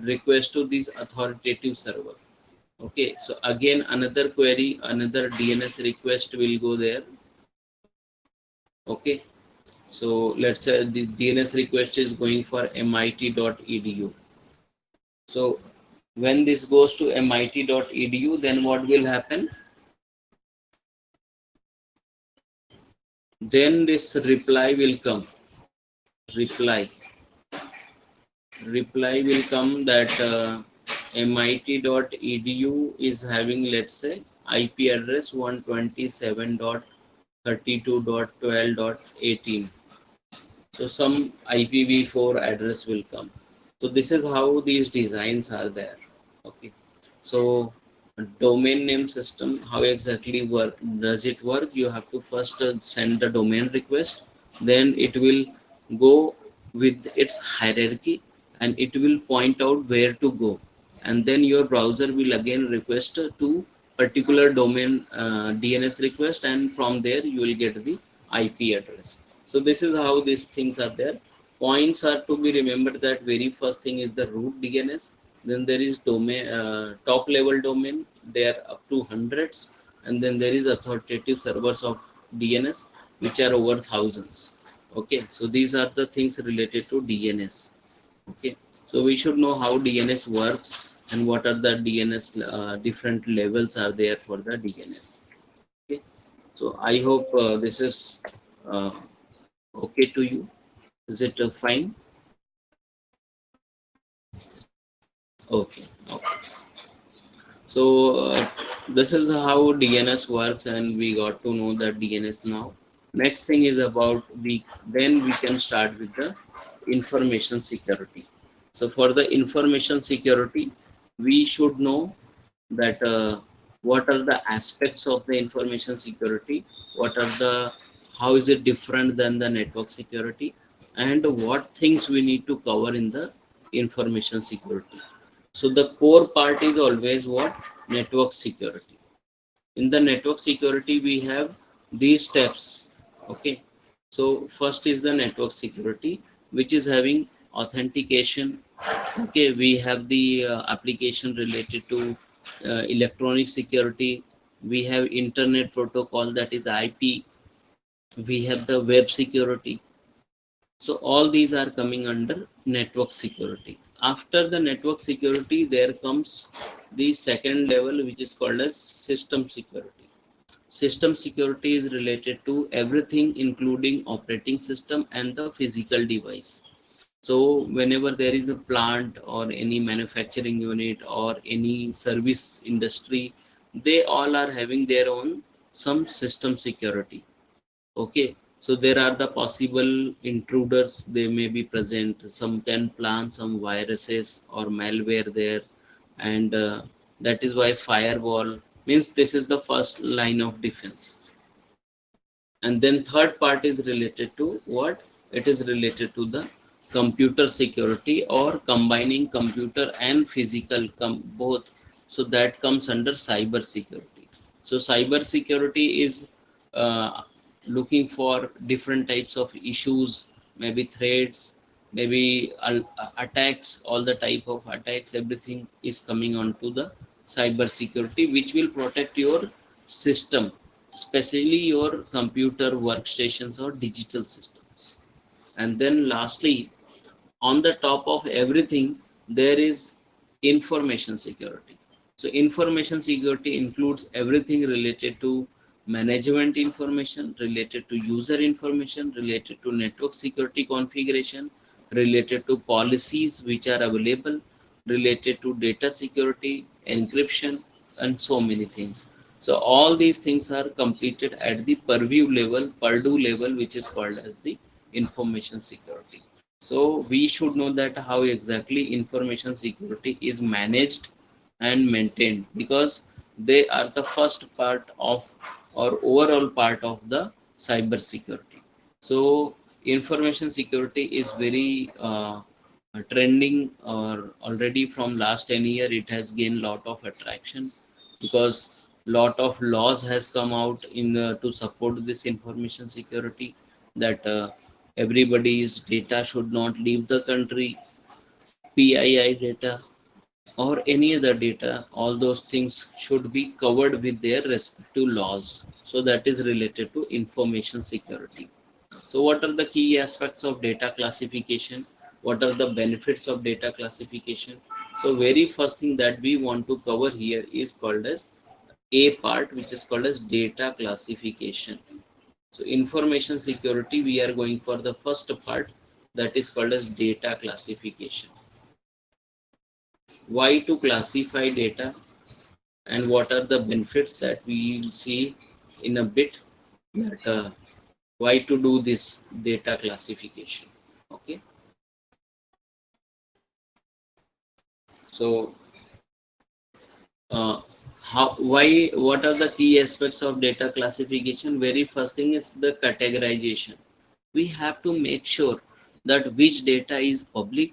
request to this authoritative server. Okay, so again another query, another DNS request will go there. Okay, so let's say the DNS request is going for mit.edu. So when this goes to mit.edu, then what will happen? Then this reply will come. Reply will come that mit.edu is having, let's say, IP address 127.32.12.18. So some IPv4 address will come. So this is how these designs are there. Okay. So domain name system, how exactly does it work? You have to first send the domain request, then it will go with its hierarchy and it will point out where to go, and then your browser will again request to particular domain DNS request, and from there you will get the IP address. So this is how these things are there. Points are to be remembered that very first thing is the root DNS, then there is domain top level domain, they are up to hundreds, and then there is authoritative servers of DNS which are over thousands. Okay, so these are the things related to DNS. Okay, so we should know how DNS works and what are the DNS different levels are there for the DNS. Okay, so I hope this is uh, okay to you. Is it fine? Okay, okay. So this is how DNS works, and we got to know that DNS now. Next thing is about then we can start with the information security. So for the information security, we should know that what are the aspects of the information security, what are the, how is it different than the network security, and what things we need to cover in the information security. So the core part is always what? Network security. In the network security, we have these steps. Okay. So first is the network security, which is having authentication. Okay. We have the application related to electronic security. We have internet protocol, that is IP. We have the web security. So all these are coming under network security. After the network security, there comes the second level, which is called as system security. System security is related to everything including operating system and the physical device. So whenever there is a plant or any manufacturing unit or any service industry, they all are having their own some system security. Okay, so there are the possible intruders, they may be present, some can plant some viruses or malware there, and that is why firewall means this is the first line of defense. And then third part is related to what? It is related to the computer security or combining computer and physical both. So that comes under cyber security. So cyber security is looking for different types of issues, maybe threats, maybe attacks, all the type of attacks, everything is coming onto the cyber security, which will protect your system, especially your computer workstations or digital systems. And then lastly, on the top of everything, there is information security. So information security includes everything related to management information, related to user information, related to network security configuration, related to policies which are available, related to data security, encryption, and so many things. So all these things are completed at the purview level, which is called as the information security. So we should know that how exactly information security is managed and maintained, because they are the first part of or overall part of the cyber security. So information security is very trending, or already from last 10 year it has gained lot of attraction, because lot of laws has come out in to support this information security, that everybody's data should not leave the country, PII data or any other data, all those things should be covered with their respective laws. So that is related to information security. So what are the key aspects of data classification? What are the benefits of data classification? So very first thing that we want to cover here is called as a part, which is called as data classification. So information security, we are going for the first part, that is called as data classification. Why to classify data, and what are the benefits that we will see in a bit, that why to do this data classification. Okay, so uh, what are the key aspects of data classification? Very first thing is the categorization. We have to make sure that which data is public,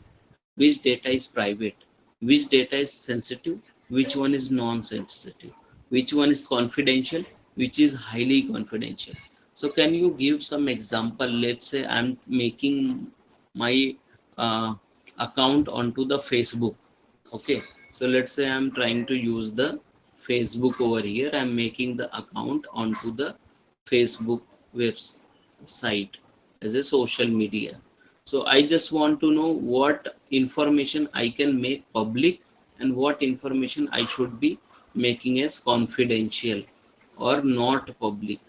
which data is private, which data is sensitive, which one is non-sensitive, which one is confidential, which is highly confidential. So can you give some example? Let's say I'm making my uh, account onto the Facebook. Okay, so let's say I'm trying to use the Facebook over here. I'm making the account onto the Facebook website as a social media. So I just want to know what information I can make public and what information I should be making as confidential or not public.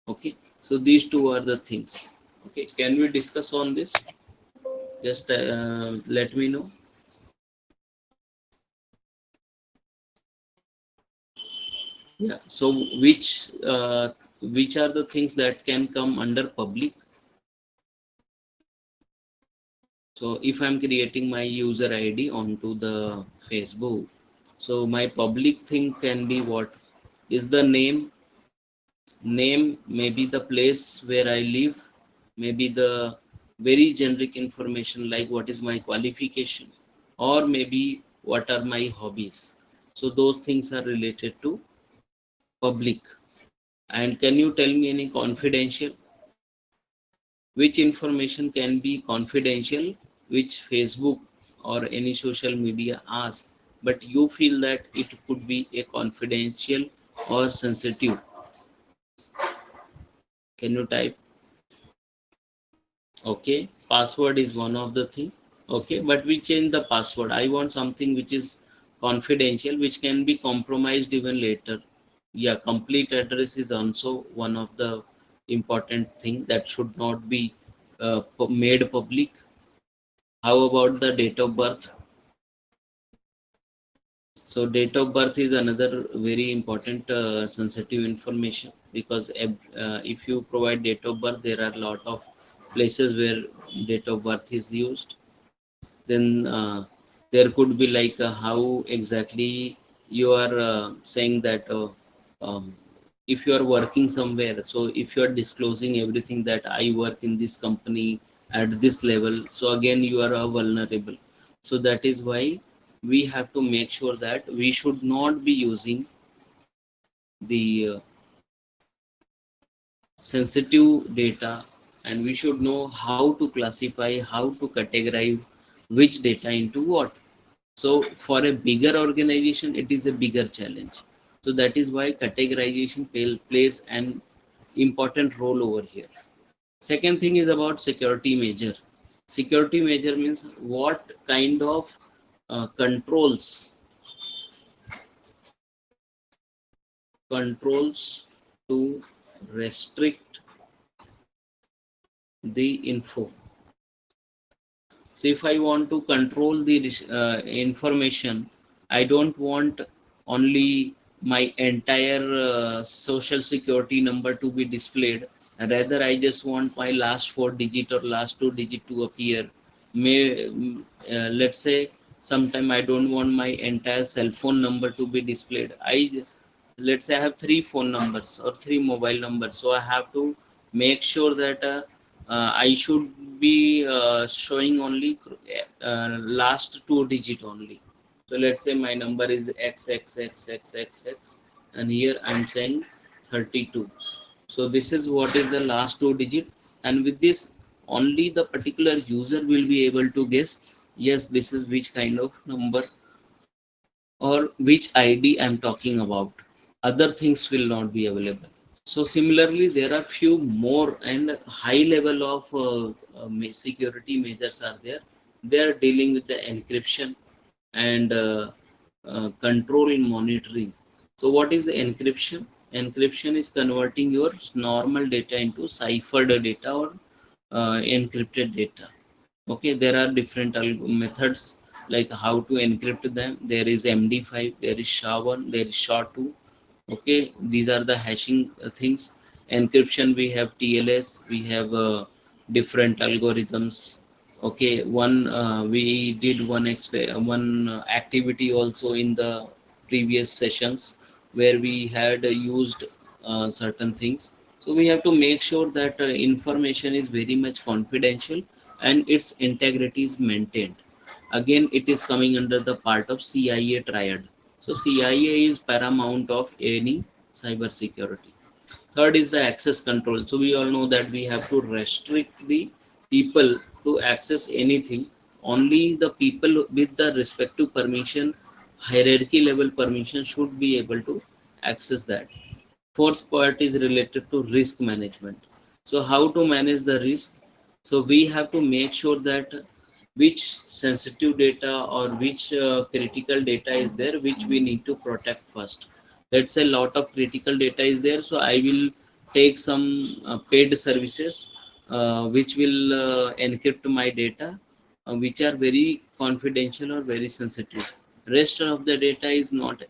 Okay, so these two are the things. Okay, can we discuss on this? Just let me know. Yeah. So which are the things that can come under public? So if I'm creating my user ID onto the Facebook, so my public thing can be what? Is the name, maybe the place where I live, maybe the very generic information like what is my qualification, or maybe what are my hobbies. So those things are related to public. And can you tell me any confidential? Which information can be confidential, which Facebook or any social media asks, but you feel that it could be a confidential or sensitive? Can you type? Okay, password is one of the thing. Okay, but we change the password. I want something which is confidential, which can be compromised even later. Yeah, complete address is also one of the important thing that should not be made public. How about the date of birth? So date of birth is another very important sensitive information, because if you provide date of birth, there are a lot of places where date of birth is used. Then there could be like how exactly you are saying that if you are working somewhere, so if you are disclosing everything that I work in this company at this level, so again you are vulnerable. So that is why we have to make sure that we should not be using the sensitive data, and we should know how to classify, how to categorize which data into what. So for a bigger organization, it is a bigger challenge. So that is why categorization plays an important role over here. Second thing is about security measure. Security measure means what kind of controls to restrict the info. So if I want to control the information, I don't want only my entire social security number to be displayed. Rather, I just want my last four digit or last two digit to appear. Let's say sometime I don't want my entire cell phone number to be displayed. Let's say I have three phone numbers or three mobile numbers, so I have to make sure that I should be showing only last two digit only. So let's say my number is XXXXXX, and here I'm saying 32. So this is what is the last two digit, and with this only the particular user will be able to guess, yes, this is which kind of number or which ID I'm talking about. Other things will not be available. So similarly, there are few more and high level of security measures are there. They are dealing with the encryption and control in monitoring. So what is encryption? Encryption is converting your normal data into ciphered data or encrypted data. Okay, there are different methods like how to encrypt them. There is MD5, there is SHA-1, there is SHA-2. Okay, these are the hashing things. Encryption, we have TLS, we have different algorithms. Okay, we did one activity also in the previous sessions where we had used certain things. So we have to make sure that information is very much confidential and its integrity is maintained. Again, it is coming under the part of CIA triad. So CIA is paramount of any cyber security. Third is the access control. So we all know that we have to restrict the people to access anything. Only the people with the respective permission, hierarchy level permission, should be able to access that. Fourth part is related to risk management. So how to manage the risk? So we have to make sure that which sensitive data or which critical data is there which we need to protect first. Let's say a lot of critical data is there, so I will take some paid services which will encrypt my data, which are very confidential or very sensitive. Rest of the data is not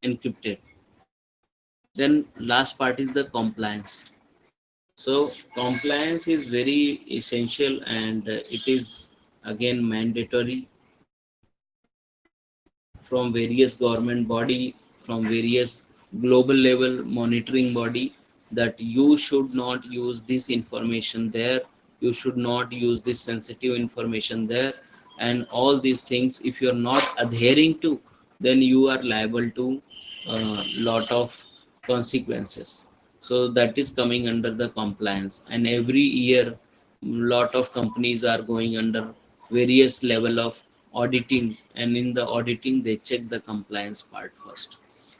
encrypted. Then last part is the compliance. So compliance is very essential, and it is again mandatory from various government body, from various global level monitoring body, that you should not use this information there, you should not use this sensitive information there, and all these things if you are not adhering to, then you are liable to a lot of consequences. So that is coming under the compliance, and every year lot of companies are going under various level of auditing, and in the auditing they check the compliance part first.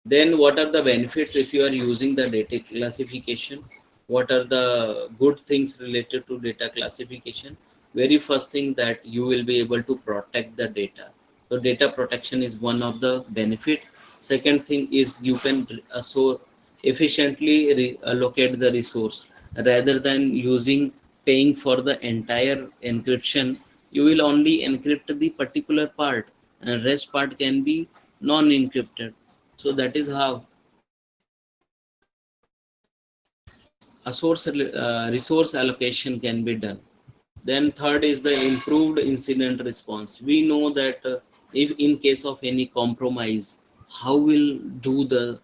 Then what are the benefits if you are using the data classification? What are the good things related to data classification? Very first thing, that you will be able to protect the data. So data protection is one of the benefit. Second thing is you can so efficiently allocate the resource. rather than paying for the entire encryption. You will only encrypt the particular part, and rest part can be non encrypted. So that is how a resource allocation can be done. Then third is the improved incident response. We know that if in case of any compromise, how will do the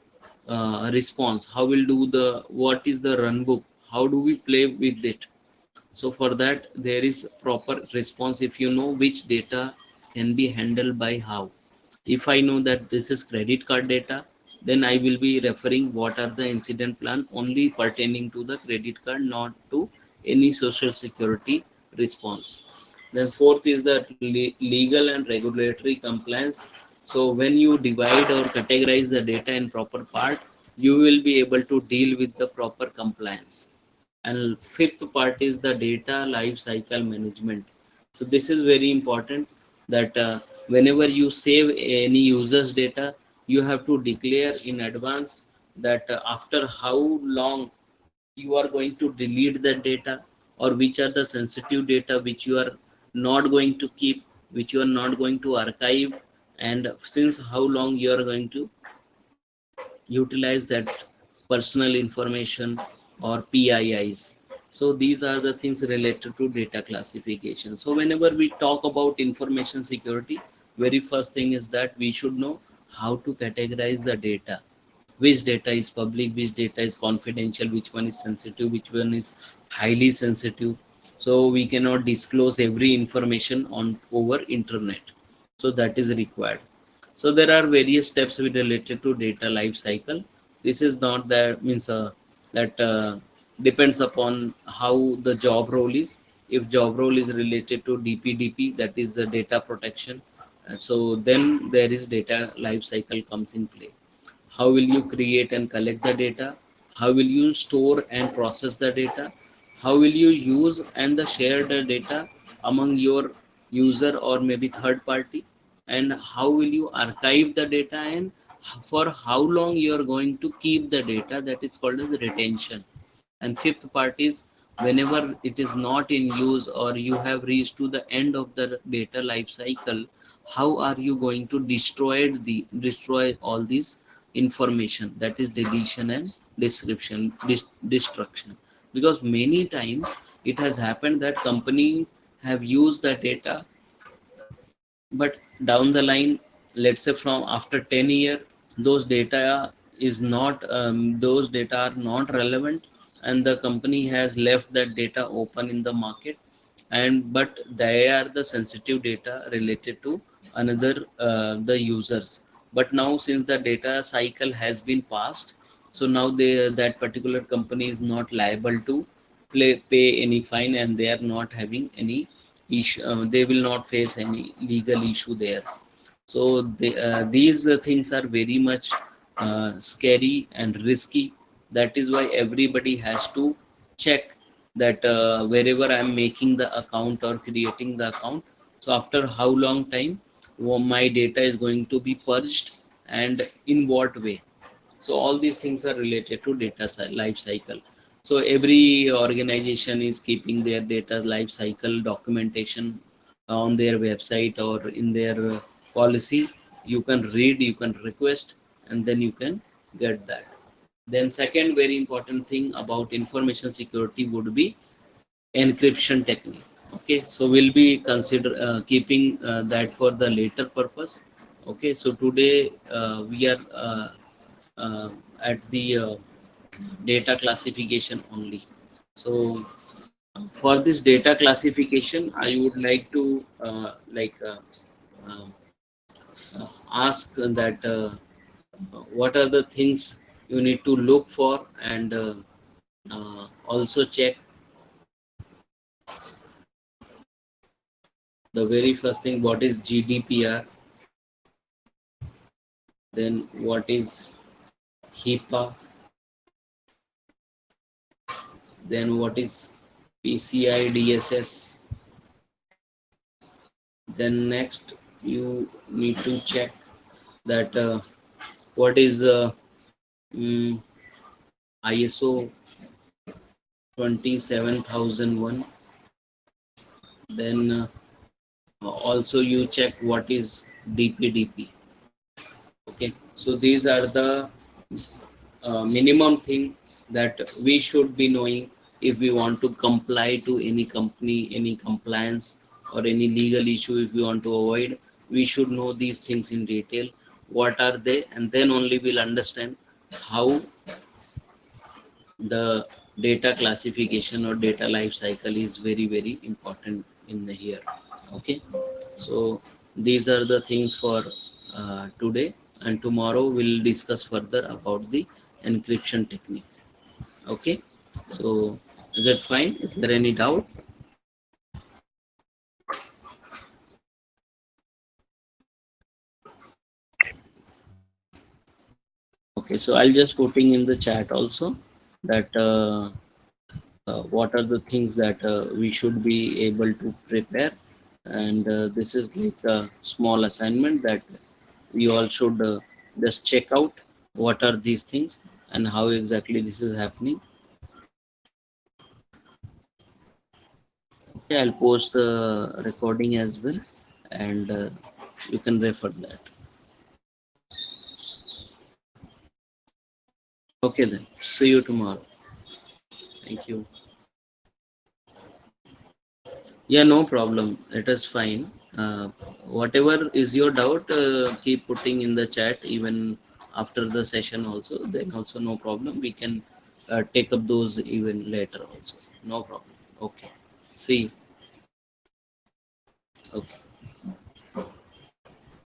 response, how will do the, what is the run book, how do we play with it. So for that there is proper response. If you know which data can be handled by how, if I know that this is credit card data, then I will be referring what are the incident plan only pertaining to the credit card, not to any social security response. Then fourth is the legal and regulatory compliance. So when you divide or categorize the data in proper part, you will be able to deal with the proper compliance. And fifth part is the data life cycle management. So this is very important, that whenever you save any user's data, you have to declare in advance that after how long you are going to delete that data, or which are the sensitive data which you are not going to keep, which you are not going to archive, and since how long you are going to utilize that personal information or PIIs. So these are the things related to data classification. So whenever we talk about information security, very first thing is that we should know how to categorize the data. Which data is public, which data is confidential, which one is sensitive, which one is highly sensitive. So we cannot disclose every information on over internet. So that is required. So there are various steps related to data life cycle. This is not that means that depends upon how the job role is. If job role is related to DPDP, that is data protection, so then there is data life cycle comes in play. How will you create and collect the data? How will you store and process the data? How will you use and the share the data among your user or maybe third party? And how will you archive the data, and for how long you are going to keep the data? That is called as retention. And fifth part is, whenever it is not in use or you have reached to the end of the data life cycle, how are you going to destroy all this information? That is deletion and destruction. Because many times it has happened that company have used the data, but down the line, let's say from after 10 year, those data are not relevant, and the company has left that data open in the market. And but they are the sensitive data related to another the users. But now since the data cycle has been passed, so now that particular company is not liable to pay any fine, and they are not having any issue. They will not face any legal issue there. So these things are very much scary and risky. That is why everybody has to check that wherever I'm making the account or creating the account, so after how long time my data is going to be purged, and in what way. So all these things are related to data life cycle. So every organization is keeping their data life cycle documentation on their website or in their policy. You can read, you can request, and then you can get that. Then second very important thing about information security would be encryption technique. Okay, so we'll be consider keeping that for the later purpose. Okay, so today we are uh, at the data classification only. So for this data classification, I would like to uh, ask that what are the things you need to look for, and also check the very first thing, what is GDPR, then what is HIPAA, then what is PCI DSS. Then next you need to check that what is ISO 27,001. Then also you check what is DPDP. Okay, so these are the minimum thing that we should be knowing if we want to comply to any company, any compliance or any legal issue. If we want to avoid, we should know these things in detail. What are they? And then only we'll understand how the data classification or data life cycle is very very important in the here. Okay, so these are the things for today, and tomorrow we'll discuss further about the encryption technique. Okay, so is it fine? Is there any doubt? Okay, so I'll just putting in the chat also that what are the things that we should be able to prepare, and this is like a small assignment that we all should just check out what are these things and how exactly this is happening. Okay, I'll post the recording as well, and you can refer that. Okay, then see you tomorrow. Thank you. Yeah, no problem. It is fine. Whatever is your doubt, keep putting in the chat even after the session also. Then also no problem. We can take up those even later also. No problem. Okay. See you. Okay.